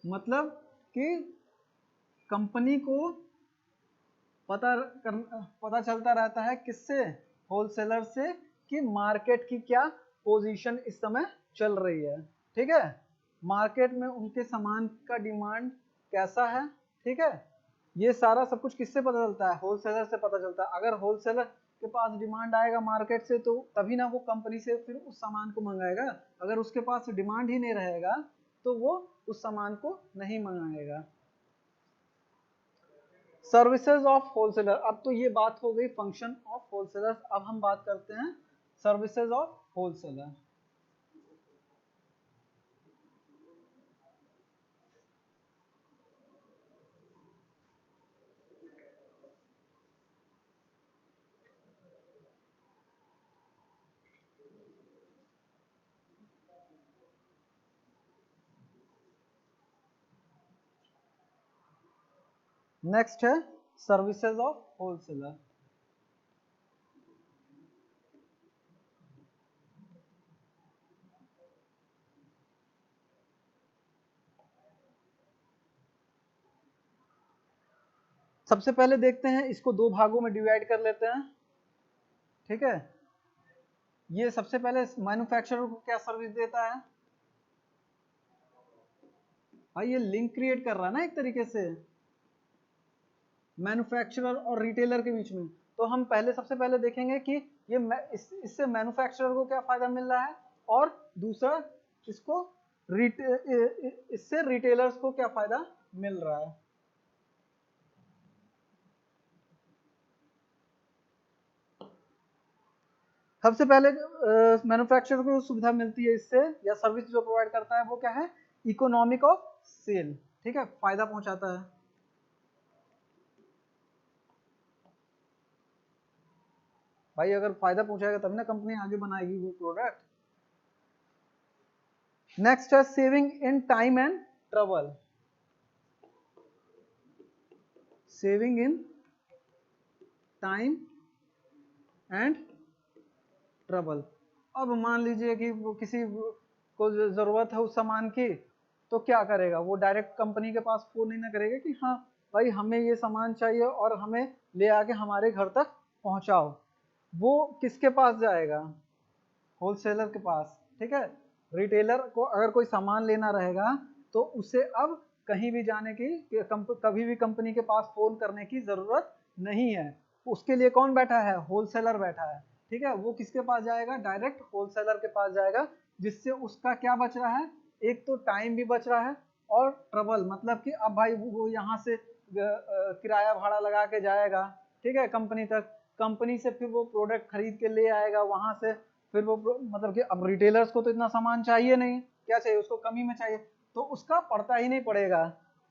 S1: मतलब कि कंपनी को पता चलता रहता है किससे, होलसेलर से, कि मार्केट की क्या पोजीशन इस समय चल रही है, ठीक है। मार्केट में उनके सामान का डिमांड कैसा है, ठीक है। ये सारा सब कुछ किससे पता चलता है, होलसेलर से पता चलता है। अगर होलसेलर के पास डिमांड आएगा मार्केट से, तो तभी ना वो कंपनी से फिर उस सामान को मंगाएगा। अगर उसके पास डिमांड ही नहीं रहेगा तो वो उस सामान को नहीं मंगाएगा। सर्विसेज ऑफ होलसेलर, अब तो ये बात हो गई फंक्शन ऑफ होलसेलर, अब हम बात करते हैं सर्विसेज ऑफ होलसेलर। नेक्स्ट है सर्विसेज ऑफ होलसेलर। सबसे पहले देखते हैं, इसको दो भागों में डिवाइड कर लेते हैं, ठीक है। ये सबसे पहले मैन्युफैक्चरर को क्या सर्विस देता है, भाई ये लिंक क्रिएट कर रहा है ना एक तरीके से मैन्युफैक्चरर और रिटेलर के बीच में। तो हम पहले सबसे पहले देखेंगे कि ये इससे मैन्युफैक्चरर को क्या फायदा मिल रहा है, और दूसरा इसको इससे रिटेलर्स को क्या फायदा मिल रहा है। सबसे पहले मैन्युफैक्चरर को सुविधा मिलती है इससे, या सर्विस जो प्रोवाइड करता है वो क्या है, इकोनॉमिक ऑफ सेल, ठीक है, फायदा पहुंचाता है। भाई अगर फायदा पहुंचाएगा तब ना कंपनी आगे बनाएगी वो प्रोडक्ट। नेक्स्ट है saving in time and trouble. Saving in time and trouble. अब मान लीजिए कि वो किसी को जरूरत है उस सामान की, तो क्या करेगा, वो डायरेक्ट कंपनी के पास फोन नहीं ना करेगा कि हाँ भाई हमें ये सामान चाहिए और हमें ले आके हमारे घर तक पहुंचाओ। वो किसके पास जाएगा, होलसेलर के पास, ठीक है। रिटेलर को अगर कोई सामान लेना रहेगा तो उसे अब कहीं भी जाने की, कभी भी कंपनी के पास फोन करने की जरूरत नहीं है। उसके लिए कौन बैठा है, होलसेलर बैठा है, ठीक है। वो किसके पास जाएगा, डायरेक्ट होलसेलर के पास जाएगा, जिससे उसका क्या बच रहा है, एक तो टाइम भी बच रहा है, और ट्रबल मतलब कि अब भाई वो यहाँ से किराया भाड़ा लगा के जाएगा, ठीक है, कंपनी तक, कंपनी से फिर वो प्रोडक्ट खरीद के ले आएगा, वहां से फिर वो मतलब कि अब रिटेलर्स को तो इतना सामान चाहिए नहीं, क्या चाहिए उसको, कमी में चाहिए, तो उसका पड़ता ही नहीं पड़ेगा,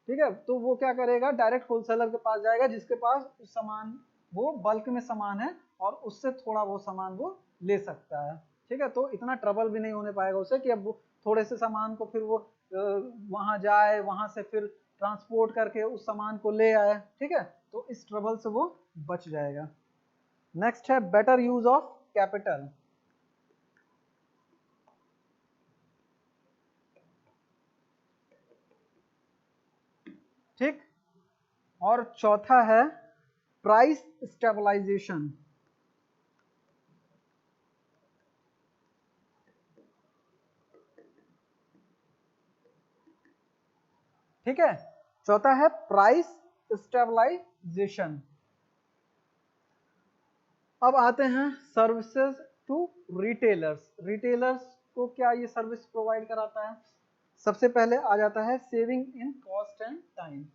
S1: ठीक है। तो वो क्या करेगा, डायरेक्ट होलसेलर के पास जाएगा जिसके पास उस सामान, वो बल्क में सामान है और उससे थोड़ा वो सामान वो ले सकता है, ठीक है। तो इतना ट्रबल भी नहीं होने पाएगा उसे कि अब वो थोड़े से सामान को फिर वो वहां जाए, वहां से फिर ट्रांसपोर्ट करके उस सामान को ले आए, ठीक है। तो इस ट्रबल से वो बच जाएगा। नेक्स्ट है बेटर यूज ऑफ कैपिटल। ठीक, और चौथा है प्राइस स्टेबलाइजेशन। ठीक है, चौथा है प्राइस स्टेबलाइजेशन। अब आते हैं सर्विसेज टू रिटेलर्स। रिटेलर्स को क्या ये सर्विस प्रोवाइड कराता है, सबसे पहले आ जाता है saving in cost and time.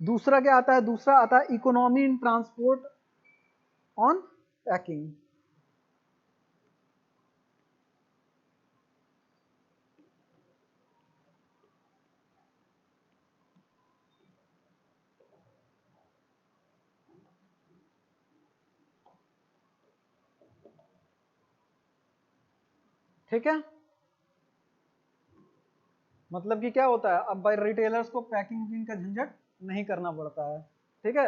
S1: दूसरा क्या आता है, दूसरा आता है economy in transport on packing. ठीक है, मतलब कि क्या होता है, अब भाई रिटेलर्स को पैकिंग का झंझट नहीं करना पड़ता है, ठीक है,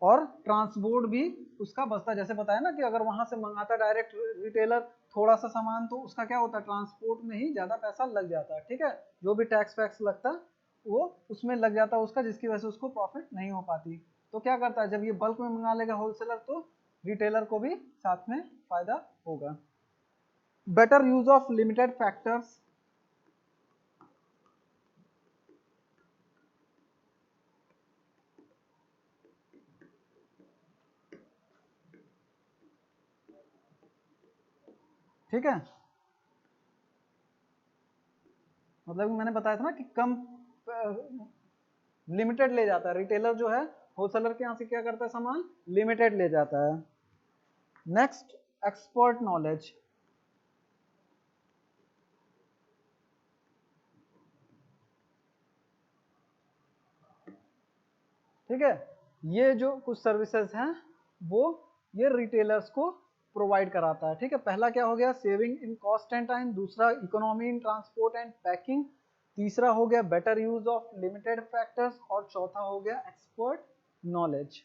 S1: और ट्रांसपोर्ट भी उसका बचता है। जैसे बताया ना कि अगर वहां से मंगाता डायरेक्ट रिटेलर थोड़ा सा सामान, तो उसका क्या होता है, ट्रांसपोर्ट में ही ज्यादा पैसा लग जाता है, ठीक है, जो भी टैक्स वैक्स लगता है वो उसमें लग जाता है उसका, जिसकी वजह से उसको प्रॉफिट नहीं हो पाती। तो क्या करता है, जब ये बल्क में मंगा लेगा होलसेलर, तो रिटेलर को भी साथ में फायदा होगा। Better use of limited factors. ठीक है, मतलब मैंने बताया था ना कि कम लिमिटेड ले जाता है रिटेलर, जो है होलसेलर के यहाँ से क्या करता है, सामान लिमिटेड ले जाता है। Next, expert knowledge. ठीक है, ये जो कुछ सर्विसेज हैं वो ये रिटेलर्स को प्रोवाइड कराता है। ठीक है, पहला क्या हो गया, saving in cost and time, दूसरा economy in transport and packing, तीसरा हो गया better use of limited factors, और चौथा हो गया एक्सपर्ट नॉलेज।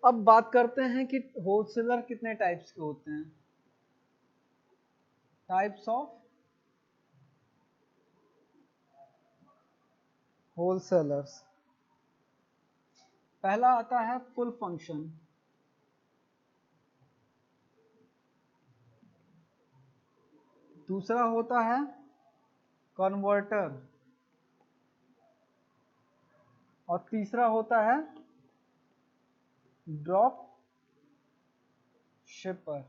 S1: अब बात करते हैं कि होलसेलर कितने टाइप्स के होते हैं। Types of wholesalers. पहला आता है फुल फंक्शन, दूसरा होता है कन्वर्टर, और तीसरा होता है ड्रॉप शिपर।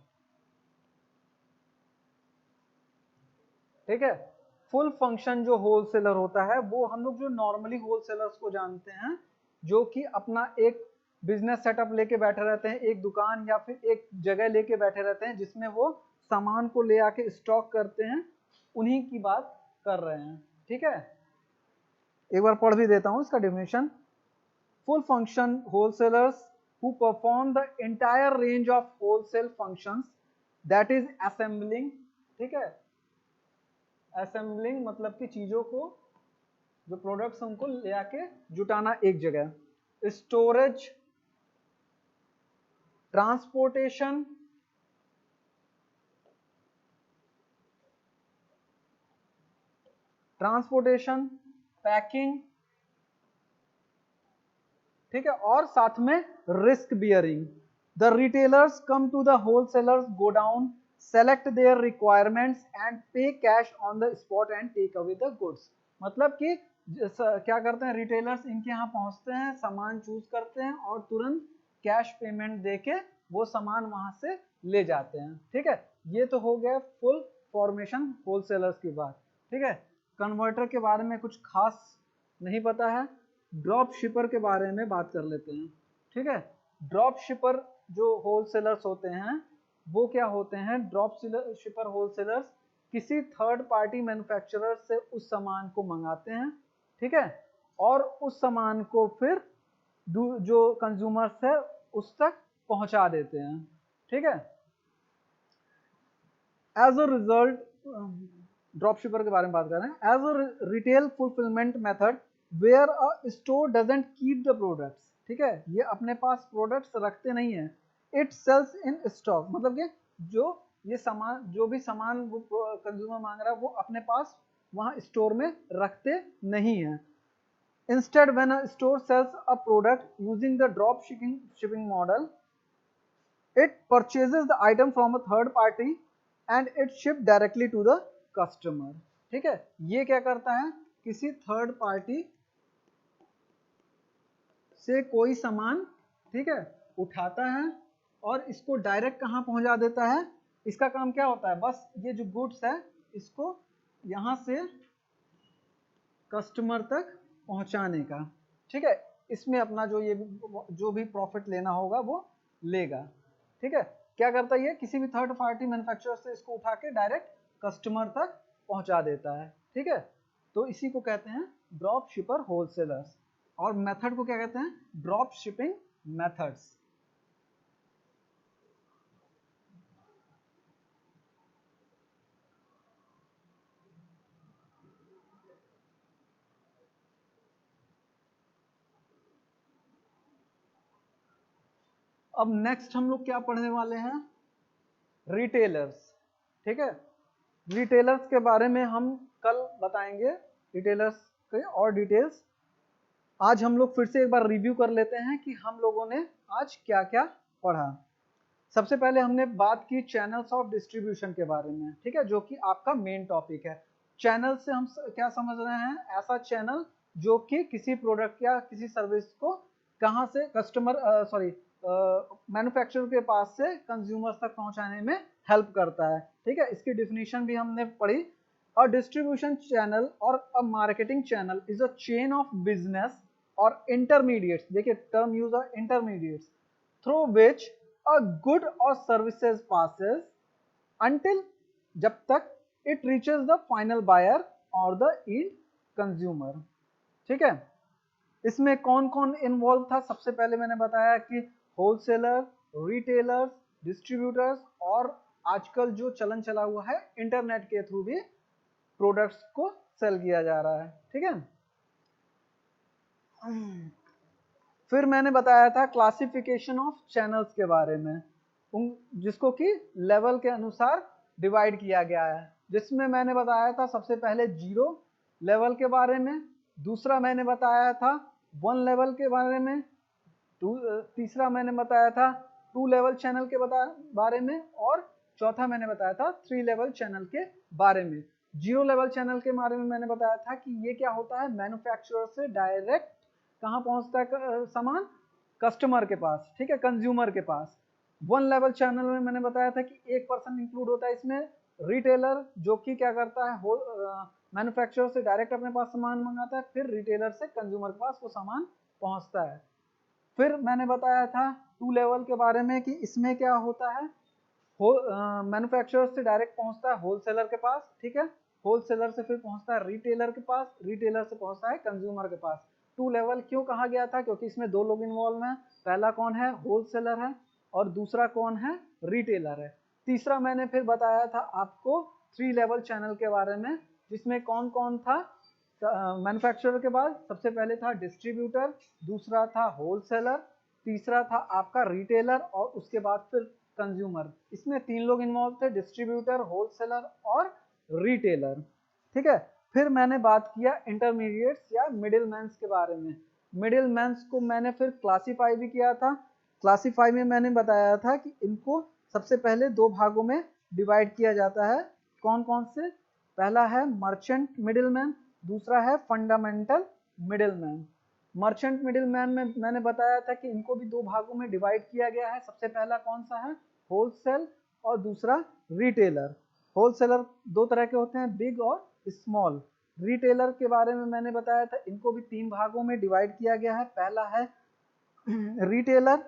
S1: ठीक है, फुल फंक्शन जो होलसेलर होता है वो हम लोग जो नॉर्मली होलसेलर्स को जानते हैं, जो कि अपना एक बिजनेस सेटअप लेके बैठे रहते हैं, एक दुकान या फिर एक जगह लेके बैठे रहते हैं जिसमें वो सामान को ले आके स्टॉक करते हैं, उन्हीं की बात कर रहे हैं। ठीक है, एक बार पढ़ भी देता हूं इसका definition. Full function wholesalers who perform the entire range of wholesale functions, that is assembling। ठीक है, असेंबलिंग मतलब कि चीजों को, जो प्रोडक्ट्स उनको ले आके जुटाना एक जगह, स्टोरेज, ट्रांसपोर्टेशन, पैकिंग, ठीक है, और साथ में risk bearing. The retailers come to the wholesalers godown, select their requirements and pay cash on the spot and take away the goods. मतलब कि क्या करते हैं रिटेलर्स, इनके यहाँ पहुंचते हैं, सामान चूज करते हैं और तुरंत कैश पेमेंट देके वो सामान वहां से ले जाते हैं। ठीक है, ये तो हो गया फुल फॉर्मेशन होलसेलर्स की बात। ठीक है, कन्वर्टर के बारे में कुछ खास नहीं पता है, ड्रॉप शिपर के बारे में बात कर लेते हैं। ठीक है, ड्रॉप शिपर जो होलसेलर्स होते हैं वो क्या होते हैं, ड्रॉप शिपर होलसेलर्स किसी थर्ड पार्टी मैन्युफैक्चरर से उस सामान को मंगाते हैं। ठीक है, और उस सामान को फिर जो कंज्यूमर्स है उस तक पहुंचा देते हैं। ठीक है, as a result, drop shipper के बारे में बात कर रहे हैं, as a retail fulfilment method where a store doesn't keep the products. ठीक है, ये अपने पास प्रोडक्ट्स रखते नहीं है, इट सेल्स इन स्टॉक, मतलब कि जो ये सामान, जो भी सामान वो कंज्यूमर मांग रहा है वो अपने पास वहां स्टोर में रखते नहीं है। Instead, when a store sells a product using the drop shipping model, it purchases the item from a third party and it shipped directly to the customer। ठीक है, ये क्या करता है, किसी थर्ड पार्टी से कोई सामान, ठीक है, उठाता है और इसको डायरेक्ट कहाँ पहुंचा देता है। इसका काम क्या होता है, बस ये जो गुड्स है इसको यहाँ से कस्टमर तक पहुंचाने का। ठीक है, इसमें अपना जो भी प्रॉफिट लेना होगा वो लेगा। ठीक है, क्या करता है ये, किसी भी थर्ड पार्टी मैन्युफैक्चरर से इसको उठा के डायरेक्ट कस्टमर तक पहुंचा देता है। ठीक है, तो इसी को कहते हैं ड्रॉप शिपर होलसेलर्स, और मेथड को क्या कहते हैं, ड्रॉप शिपिंग मेथड्स। अब नेक्स्ट हम लोग क्या पढ़ने वाले हैं, रिटेलर्स। ठीक है, रिटेलर्स के बारे में हम कल बताएंगे, रिटेलर्स के और डिटेल्स। आज हम लोग फिर से एक बार रिव्यू कर लेते हैं कि हम लोगों ने आज क्या क्या पढ़ा। सबसे पहले हमने बात की चैनल्स ऑफ डिस्ट्रीब्यूशन के बारे में। ठीक है, जो कि आपका मेन टॉपिक है। चैनल से हम क्या समझ रहे हैं, ऐसा चैनल जो कि किसी प्रोडक्ट या किसी सर्विस को कहाँ से कस्टमर मैन्युफैक्चरर के पास से कंज्यूमर्स तक पहुंचाने में हेल्प करता है। ठीक है, इसकी डिफिनीशन भी हमने पढ़ी। अ डिस्ट्रीब्यूशन चैनल और a marketing channel is a chain of business और इंटरमीडिएट्स, देखिए टर्म यूज है intermediates, through which a good or services passes until, जब तक it reaches the final buyer or the end consumer। ठीक है, इसमें कौन कौन इन्वॉल्व था, सबसे पहले मैंने बताया कि होलसेलर, रिटेलर्स, डिस्ट्रीब्यूटर्स, और आजकल जो चलन चला हुआ है इंटरनेट के थ्रू भी प्रोडक्ट्स को सेल किया जा रहा है। ठीक है, फिर मैंने बताया था क्लासिफिकेशन ऑफ चैनल्स के बारे में, जिसको कि लेवल के अनुसार डिवाइड किया गया है। जिसमें मैंने बताया था सबसे पहले 0 लेवल के बारे में, दूसरा मैंने बताया था 1 लेवल के बारे में, तीसरा मैंने बताया था 2 लेवल चैनल के बारे में, और चौथा मैंने बताया था 3 लेवल चैनल के बारे में। 0 लेवल चैनल के बारे में मैंने बताया था कि ये क्या होता है, मैन्युफैक्चरर से डायरेक्ट कहाँ पहुंचता है सामान, कस्टमर के पास, ठीक है, कंज्यूमर के पास। 1 लेवल चैनल में मैंने बताया था कि एक पर्सन इंक्लूड होता है इसमें, रिटेलर, जो कि क्या करता है, मैन्युफैक्चरर से डायरेक्ट अपने पास सामान मंगाता है, फिर रिटेलर से कंज्यूमर के पास वो सामान पहुंचता है। फिर मैंने बताया था 2 लेवल के बारे में कि इसमें क्या होता है, मैन्युफैक्चरर से डायरेक्ट पहुंचता है होलसेलर के पास, ठीक है, होलसेलर से फिर पहुंचता है रिटेलर के पास, रिटेलर से पहुंचता है कंज्यूमर के पास। 2 लेवल क्यों कहा गया था, क्योंकि इसमें 2 लोग इन्वॉल्व हैं, पहला कौन है, होलसेलर है, और दूसरा कौन है, रिटेलर है। तीसरा मैंने फिर बताया था आपको 3 लेवल चैनल के बारे में, जिसमें कौन कौन था, मैन्युफैक्चरर के बाद सबसे पहले था डिस्ट्रीब्यूटर, दूसरा था होलसेलर, तीसरा था आपका रिटेलर, और उसके बाद फिर कंज्यूमर। इसमें 3 लोग इन्वॉल्व थे, डिस्ट्रीब्यूटर, होलसेलर और रिटेलर, ठीक है। फिर मैंने बात किया इंटरमीडिएट्स या मिडिल मैन्स के बारे में। मिडिल मैन्स को मैंने फिर क्लासीफाई भी किया था। क्लासीफाई में मैंने बताया था कि इनको सबसे पहले 2 भागों में डिवाइड किया जाता है। कौन कौन से, पहला है मर्चेंट मिडिलमैन, दूसरा है फंडामेंटल मिडिलमैन। मर्चेंट मिडिलमैन में मैंने बताया था कि इनको भी 2 भागों में डिवाइड किया गया है। सबसे पहला कौन सा है, होलसेल, और दूसरा रिटेलर। होलसेलर 2 तरह के होते हैं, बिग और स्मॉल। रिटेलर के बारे में मैंने बताया था, इनको भी 3 भागों में डिवाइड किया गया है। पहला है रिटेलर,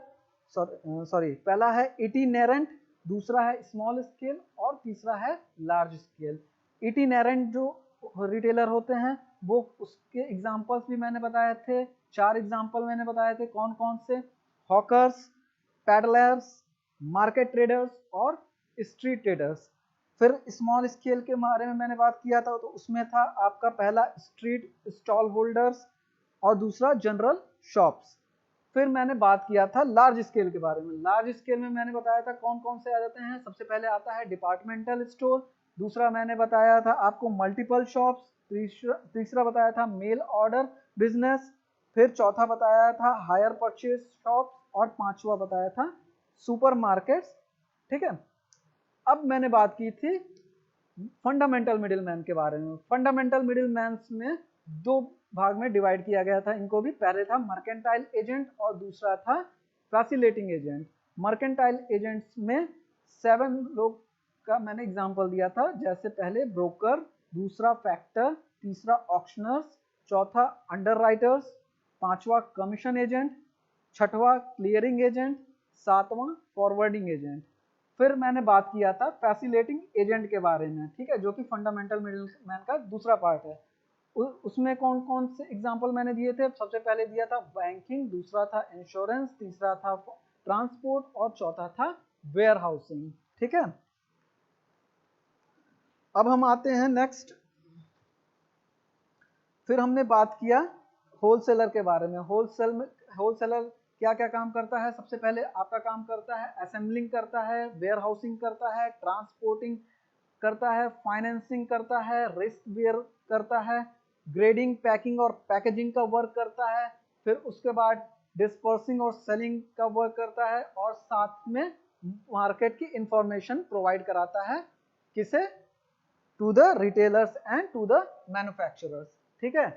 S1: पहला है इटिनेरेंट, दूसरा है स्मॉल स्केल, और तीसरा है लार्ज स्केल। इटिनेरेंट जो रिटेलर होते हैं वो, उसके एग्जांपल्स भी मैंने बताए थे, 4 एग्जांपल मैंने बताए थे, कौन कौन से, हॉकर्स, पैडलर्स, मार्केट ट्रेडर्स और स्ट्रीट ट्रेडर्स। फिर स्मॉल स्केल के बारे में मैंने बात किया था, तो उसमें था आपका पहला स्ट्रीट स्टॉल होल्डर्स, और दूसरा जनरल शॉप्स। फिर मैंने बात किया था लार्ज स्केल के बारे में। लार्ज स्केल में मैंने बताया था कौन कौन से आ जाते हैं। सबसे पहले आता है डिपार्टमेंटल स्टोर, दूसरा मैंने बताया था आपको मल्टीपल शॉप्स, तीसरा बताया था मेल ऑर्डर बिजनेस, फिर चौथा बताया था हायर परचेज शॉप्स, और पांचवा बताया था सुपरमार्केट्स, ठीक है। अब मैंने बात की थी फंडामेंटल मिडिलमैन के बारे में। फंडामेंटल मिडिलमैन में 2 भाग में डिवाइड किया गया था इनको भी। पहले था मर्केंटाइल एजेंट और दूसरा था फैसिलिटेटिंग एजेंट। मर्केंटाइल एजेंट्स में 7 लोग का मैंने एग्जांपल दिया था, जैसे पहले ब्रोकर, दूसरा फैक्टर, तीसरा ऑक्शनर्स, चौथा अंडरराइटर्स, पांचवा कमीशन एजेंट, छठवां क्लियरिंग एजेंट, सातवां फॉरवर्डिंग एजेंट। फिर मैंने बात किया था फैसिलिटेटिंग एजेंट के बारे में, ठीक है, जो कि फंडामेंटल मिडिलमैन का दूसरा पार्ट है। उसमें कौन कौन से एग्जांपल मैंने दिए थे, सबसे पहले दिया था बैंकिंग, दूसरा था इंश्योरेंस, तीसरा था ट्रांसपोर्ट, और चौथा था वेयर हाउसिंग, ठीक है। अब हम आते हैं नेक्स्ट। फिर हमने बात किया होलसेलर के बारे में। होलसेलर क्या क्या काम करता है, सबसे पहले आपका काम करता है असेंबलिंग करता है, वेयर हाउसिंग करता है, ट्रांसपोर्टिंग करता है, फाइनेंसिंग करता है, रिस्क बेयर करता है, ग्रेडिंग, पैकिंग और पैकेजिंग का वर्क करता है, फिर उसके बाद डिस्पर्सिंग और सेलिंग का वर्क करता है, और साथ में मार्केट की इंफॉर्मेशन प्रोवाइड कराता है, किसे, to the retailers and to the manufacturers, ठीक है।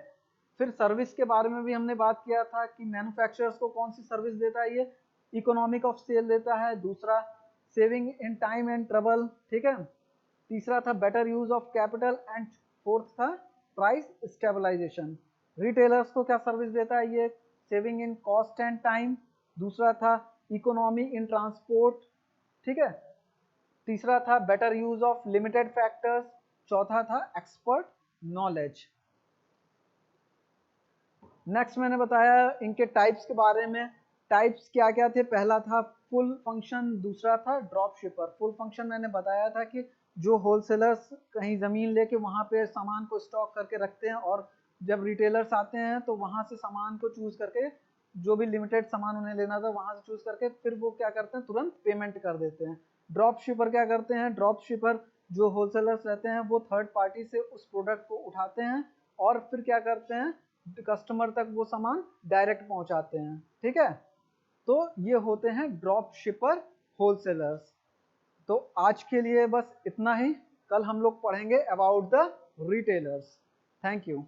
S1: फिर सर्विस के बारे में भी हमने बात किया था कि मैन्युफैक्चरर्स को कौन सी सर्विस देता है, ये इकोनॉमिक ऑफ सेल देता है, दूसरा saving in time and trouble, ठीक है, तीसरा था better use of capital, and fourth था प्राइस स्टेबलाइजेशन। रिटेलर्स को क्या सर्विस देता है, ये saving in cost and time, दूसरा था इकोनॉमी इन ट्रांसपोर्ट, ठीक है, तीसरा था better use of limited factors, चौथा था एक्सपर्ट नॉलेज। नेक्स्ट मैंने बताया इनके टाइप्स के बारे में। टाइप्स क्या क्या थे, पहला था फुल फंक्शन, दूसरा था ड्रॉप शिपर। फुल फंक्शन मैंने बताया था कि जो होलसेलर्स कहीं ज़मीन लेके वहाँ पे सामान को स्टॉक करके रखते हैं, और जब रिटेलर्स आते हैं तो वहाँ से सामान को चूज करके, जो भी लिमिटेड सामान उन्हें लेना था वहाँ से चूज करके फिर वो क्या करते हैं, तुरंत पेमेंट कर देते हैं। ड्रॉप शिपर क्या करते हैं, ड्रॉप शिपर जो होलसेलर्स रहते हैं वो थर्ड पार्टी से उस प्रोडक्ट को उठाते हैं और फिर क्या करते हैं, कस्टमर तक वो सामान डायरेक्ट पहुंचाते हैं। ठीक है, तो ये होते हैं ड्रॉप शिपर होलसेलर्स। तो आज के लिए बस इतना ही, कल हम लोग पढ़ेंगे about the retailers. Thank you.